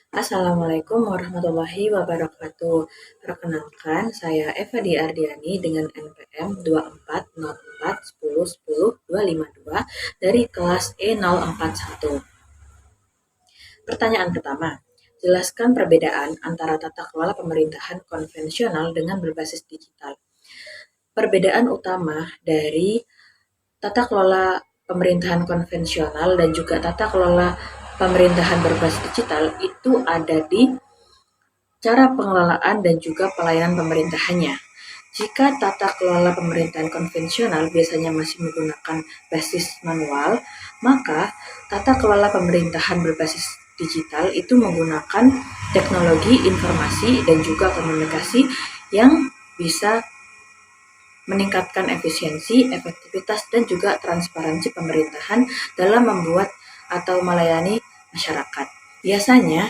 Assalamualaikum warahmatullahi wabarakatuh. Perkenalkan, saya Eva Diardiani dengan NPM 240410100252 dari kelas E041. Pertanyaan pertama, jelaskan perbedaan antara tata kelola pemerintahan konvensional dengan berbasis digital. Perbedaan utama dari tata kelola pemerintahan konvensional dan juga tata kelola pemerintahan berbasis digital itu ada di cara pengelolaan dan juga pelayanan pemerintahannya. Jika tata kelola pemerintahan konvensional biasanya masih menggunakan basis manual, maka tata kelola pemerintahan berbasis digital itu menggunakan teknologi informasi dan juga komunikasi yang bisa meningkatkan efisiensi, efektivitas, dan juga transparansi pemerintahan dalam membuat atau melayani masyarakat. Biasanya,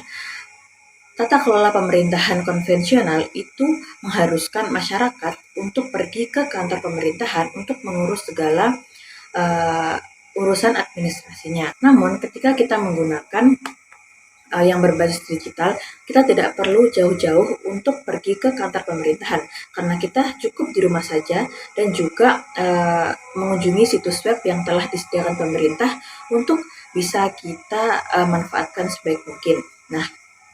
tata kelola pemerintahan konvensional itu mengharuskan masyarakat untuk pergi ke kantor pemerintahan untuk mengurus segala urusan administrasinya. Namun, ketika kita menggunakan yang berbasis digital, kita tidak perlu jauh-jauh untuk pergi ke kantor pemerintahan karena kita cukup di rumah saja dan juga mengunjungi situs web yang telah disediakan pemerintah untuk bisa kita manfaatkan sebaik mungkin. Nah,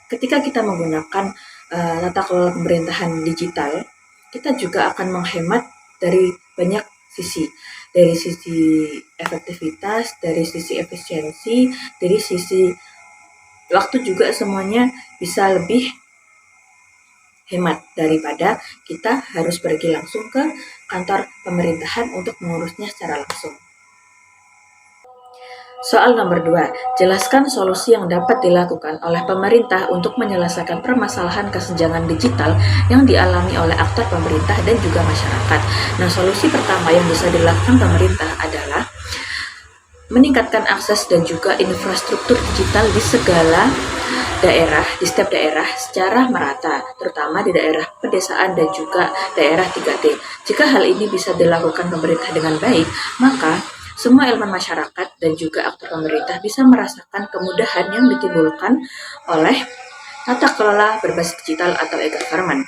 ketika kita menggunakan tata kelola pemerintahan digital, kita juga akan menghemat dari banyak sisi. Dari sisi efektivitas, dari sisi efisiensi, dari sisi waktu juga semuanya bisa lebih hemat daripada kita harus pergi langsung ke kantor pemerintahan untuk mengurusnya secara langsung. Soal nomor 2, jelaskan solusi yang dapat dilakukan oleh pemerintah untuk menyelesaikan permasalahan kesenjangan digital yang dialami oleh aktor pemerintah dan juga masyarakat. Nah, solusi pertama yang bisa dilakukan pemerintah adalah meningkatkan akses dan juga infrastruktur digital di segala daerah, di setiap daerah secara merata, terutama di daerah pedesaan dan juga daerah 3T. Jika hal ini bisa dilakukan pemerintah dengan baik, maka semua elemen masyarakat dan juga aktor pemerintah bisa merasakan kemudahan yang ditimbulkan oleh tata kelola berbasis digital atau e-government.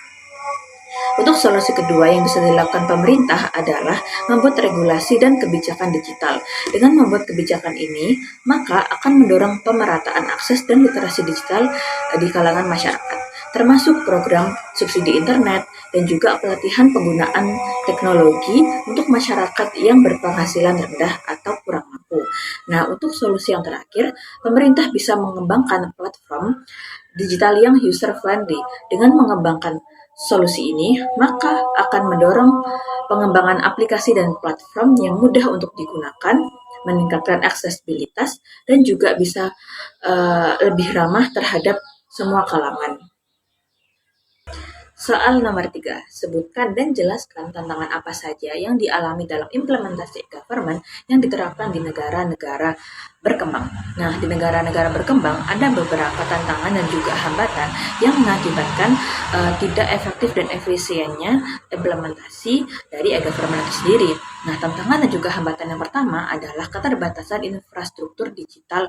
Untuk solusi kedua yang bisa dilakukan pemerintah adalah membuat regulasi dan kebijakan digital. Dengan membuat kebijakan ini, maka akan mendorong pemerataan akses dan literasi digital di kalangan masyarakat, termasuk program subsidi internet dan juga pelatihan penggunaan teknologi untuk masyarakat yang berpenghasilan rendah atau kurang mampu. Nah, untuk solusi yang terakhir, pemerintah bisa mengembangkan platform digital yang user-friendly. Dengan mengembangkan solusi ini, maka akan mendorong pengembangan aplikasi dan platform yang mudah untuk digunakan, meningkatkan aksesibilitas, dan juga bisa lebih ramah terhadap semua kalangan. Soal nomor 3, sebutkan dan jelaskan tantangan apa saja yang dialami dalam implementasi e-government yang diterapkan di negara-negara berkembang. Nah, di negara-negara berkembang ada beberapa tantangan dan juga hambatan yang mengakibatkan tidak efektif dan efisiennya implementasi dari e-government itu sendiri. Nah, tantangan dan juga hambatan yang pertama adalah keterbatasan infrastruktur digital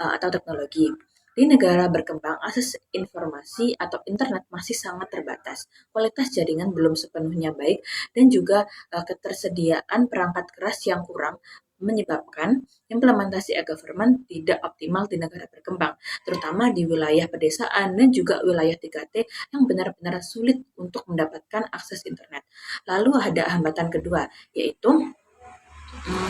atau teknologi. Di negara berkembang, akses informasi atau internet masih sangat terbatas. Kualitas jaringan belum sepenuhnya baik dan juga ketersediaan perangkat keras yang kurang menyebabkan implementasi e-government tidak optimal di negara berkembang, terutama di wilayah pedesaan dan juga wilayah 3T yang benar-benar sulit untuk mendapatkan akses internet. Lalu ada hambatan kedua, yaitu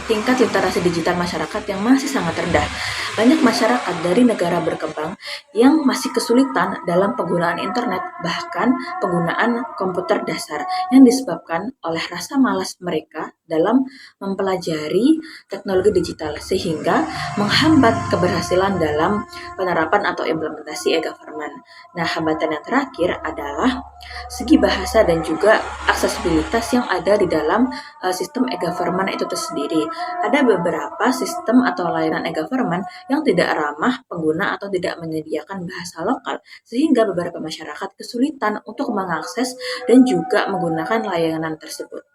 tingkat literasi digital masyarakat yang masih sangat rendah. Banyak masyarakat dari negara berkembang yang masih kesulitan dalam penggunaan internet, bahkan penggunaan komputer dasar yang disebabkan oleh rasa malas mereka dalam mempelajari teknologi digital sehingga menghambat keberhasilan dalam penerapan atau implementasi e-government. Nah, hambatan yang terakhir adalah segi bahasa dan juga aksesibilitas yang ada di dalam sistem e-government itu tersendiri. Ada beberapa sistem atau layanan e-government yang tidak ramah pengguna atau tidak menyediakan bahasa lokal, sehingga beberapa masyarakat kesulitan untuk mengakses dan juga menggunakan layanan tersebut.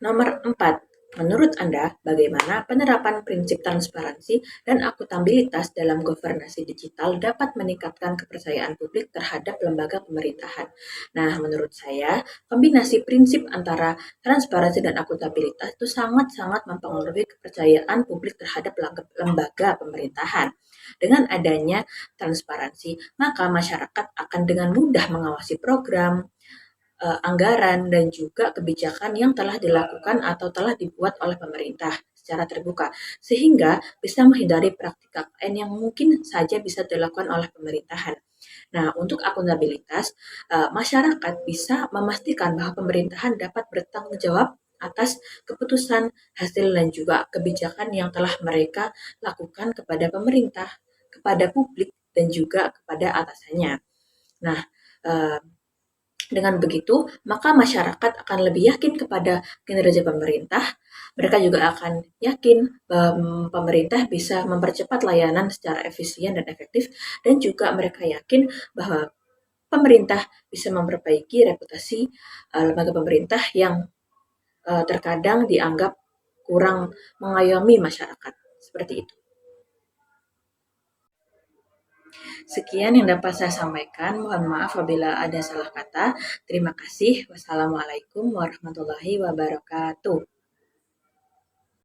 Nomor 4, Menurut Anda, bagaimana penerapan prinsip transparansi dan akuntabilitas dalam governance digital dapat meningkatkan kepercayaan publik terhadap lembaga pemerintahan? Nah, menurut saya, kombinasi prinsip antara transparansi dan akuntabilitas itu sangat-sangat mempengaruhi kepercayaan publik terhadap lembaga pemerintahan. Dengan adanya transparansi, maka masyarakat akan dengan mudah mengawasi program, anggaran dan juga kebijakan yang telah dilakukan atau telah dibuat oleh pemerintah secara terbuka, sehingga bisa menghindari praktik KKN yang mungkin saja bisa dilakukan oleh pemerintahan. Nah, untuk akuntabilitas, masyarakat bisa memastikan bahwa pemerintahan dapat bertanggung jawab atas keputusan, hasil, dan juga kebijakan yang telah mereka lakukan kepada pemerintah, kepada publik, dan juga kepada atasannya. Nah, eh, dengan begitu, maka masyarakat akan lebih yakin kepada kinerja pemerintah. Mereka juga akan yakin pemerintah bisa mempercepat layanan secara efisien dan efektif, dan juga mereka yakin bahwa pemerintah bisa memperbaiki reputasi lembaga pemerintah yang terkadang dianggap kurang mengayomi masyarakat. Seperti itu. Sekian yang dapat saya sampaikan. Mohon maaf apabila ada salah kata. Terima kasih. Wassalamualaikum warahmatullahi wabarakatuh.